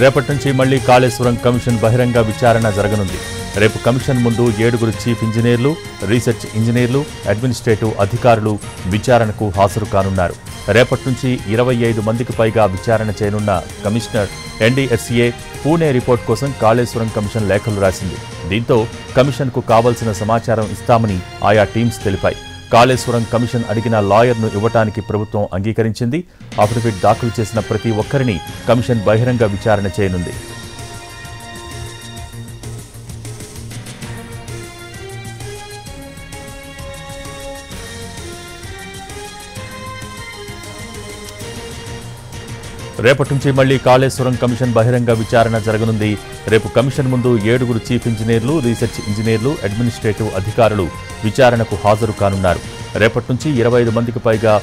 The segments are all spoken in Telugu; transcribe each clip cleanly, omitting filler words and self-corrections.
రేపటి నుంచి మళ్లీ కాళేశ్వరం కమిషన్ బహిరంగ విచారణ జరగనుంది. రేపు కమిషన్ ముందు 7 చీఫ్ ఇంజనీర్లు, రీసెర్చ్ ఇంజనీర్లు, అడ్మినిస్ట్రేటివ్ అధికారులు విచారణకు హాజరు కానున్నారు. రేపటి నుంచి 25 మందికి పైగా విచారణ చేయనున్న కమిషనర్ ఎన్డీఎస్ఏ పూణే రిపోర్ట్ కోసం కాళేశ్వరం కమిషన్ లేఖలు రాసింది. దీంతో కమిషన్కు కావాల్సిన సమాచారం ఇస్తామని ఆయా టీమ్స్ తెలిపాయి. కాళేశ్వరం కమిషన్ అడిగిన లాయర్ను ఇవ్వటానికి ప్రభుత్వం అంగీకరించింది. అఫిడవిట్ దాఖలు చేసిన ప్రతి ఒక్కరిని కమిషన్ బహిరంగ విచారణ చేయనుంది. రేపటి నుంచి మళ్లీ కాళేశ్వరం కమిషన్ బహిరంగ విచారణ జరగనుంది. రేపు కమిషన్ ముందు 7 చీఫ్ ఇంజనీర్లు, రీసెర్చ్ ఇంజనీర్లు, అడ్మినిస్ట్రేటివ్ అధికారులు విచారణకు హాజరు కానున్నారు. రేపటి నుంచి 25 మందికి పైగా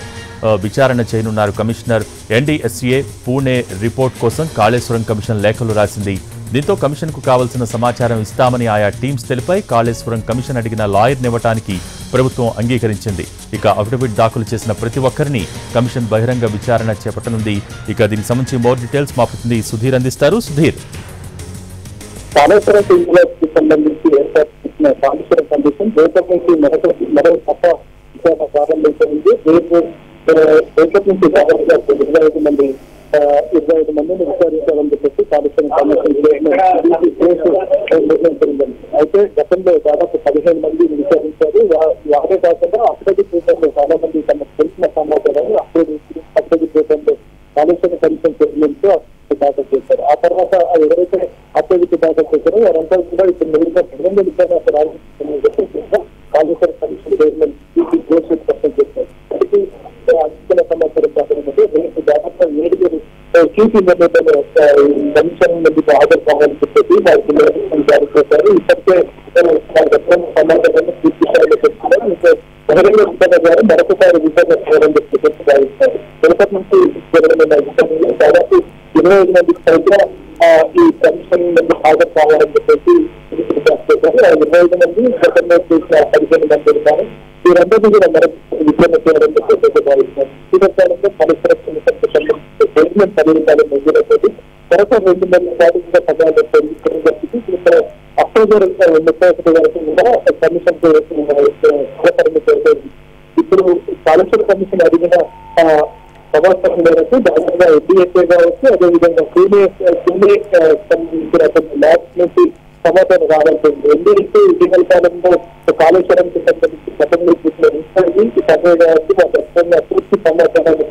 విచారణ చేయనున్నారు. కమిషనర్ ఎన్డీఎస్ఏ పూణే రిపోర్ట్ కోసం కాళేశ్వరం కమిషన్ లేఖలు రాసింది. దీంతో కమిషన్కు కావాల్సిన సమాచారం ఇస్తామని ఆయా టీమ్స్ తెలిపాయి. కాళేశ్వరం కమిషన్ అడిగిన లాయర్నివ్వటానికి ప్రభుత్వం అంగీకరించింది. ఇక అఫిడవిట్ దాఖలు చేసిన ప్రతి ఒక్కరిని కమిషన్ బహిరంగ విచారణ చేపట్టనుంది. ఇక దీనికి సంబంధించి మోర్ డీటెయిల్స్ మా ప్రతినిధి సుధీర్ అందిస్తారు. సుధీర్, కాళేశ్వరం కి సంబంధించి ఏర్పాటు చేసిన కాళేశ్వరం కమిషన్ రేపటి నుంచి మరో తప్ప విచారణ ప్రారంభించనుంది. రేపటి నుంచి దాదాపుగా 25 మందిని విచారించాలని చెప్పేసి కాళేశ్వరం కమిషన్ నిర్ణయించింది. అయితే గతంలో దాదాపు 15 మంది విచారించారు. వారే కాకుండా అఫిడవిట్ రూపంలో చాలా మంది తమకు తెలిసిన సమాచారాన్ని అఫిడవిట్ రూపంలో కాళేశ్వరం కమిషన్ చైర్మన్ దాఖలు చేశారు. ఆ తర్వాత ఎవరైతే అఫిడవిట్ దాఖలు చేశారో వారంతా కూడా ఇప్పుడు నేరుగా బహిరంగ విచారణ కాళేశ్వరం కమిషన్ చైర్మన్ స్పష్టం చేశారు. అందించిన సమాచారం ప్రకారం రేపు దాదాపు 7 చీఫ్ ఇంజనీర్లను కమిషన్ మందికి హాజరు కావాలని చెప్పేసి వారికి జారీ చేశారు. ఇప్పటికే సమాచారాన్ని పూర్తి స్థాయిలో చెప్తున్నారు. ఇంకా బహిరంగ విచారణ ద్వారా మరొకసారి విచారణ చేయాలని చెప్పేసి భావిస్తారు. రేపటి నుంచి జరగనున్న విచారణలో దాదాపు 25 మందికి పైగా ఈ కమిషన్ మంది హాజరు కావాలని చెప్పేసి చేశారు. 25 మంది గతంలో చేసిన 15 మంది ఉన్నారు. వీరందరినీ కూడా మరొక విచారణ చేయాలని చెప్పేసి భావిస్తున్నారు. శ్రీకాకుళంలో పరిసర చైర్మన్ పర్యటన మంజూరైపోయి మరొక 2 నెలల పాటు కూడా పదాలు జరిగింది. అక్టోబర్ 31 వరకు కూడా కమిషన్ సహకరించారు. ఇప్పుడు కాళేశ్వరం కమిషన్ అడిగిన సమాచారం మేరకు దాదాపుగా ఎన్డీఎస్ఏ కావచ్చు, అదేవిధంగా పూణే సంబంధించిన ల్యాబ్స్ నుంచి సమాచారం రావాల్సింది. ఎన్డీఎస్ఏ ఇటీవల కాలంలో కాళేశ్వరంకి సంబంధించి గతంలో సర్వే కావచ్చు పూర్తి సమాచారాన్ని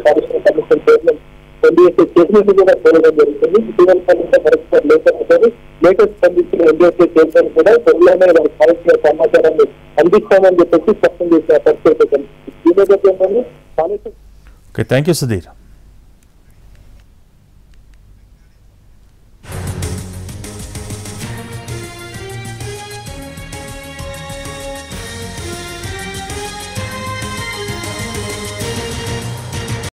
Kaleshwaram commission chairman NDSA chairman కూడా కోరడం జరుగుతుంది. ఇటీవల కాలంలో మరొకసారి లేటెస్ట్ స్పందించిన ఎన్డీఎస్ఏ చైర్మన్ కూడా త్వరలోనే వారికి కావాల్సిన సమాచారాన్ని అందిస్తామని చెప్పేసి స్పష్టం చేసిన పరిస్థితి. ఈ నేపథ్యంలో థ్యాంక్ యూ సుధీర్.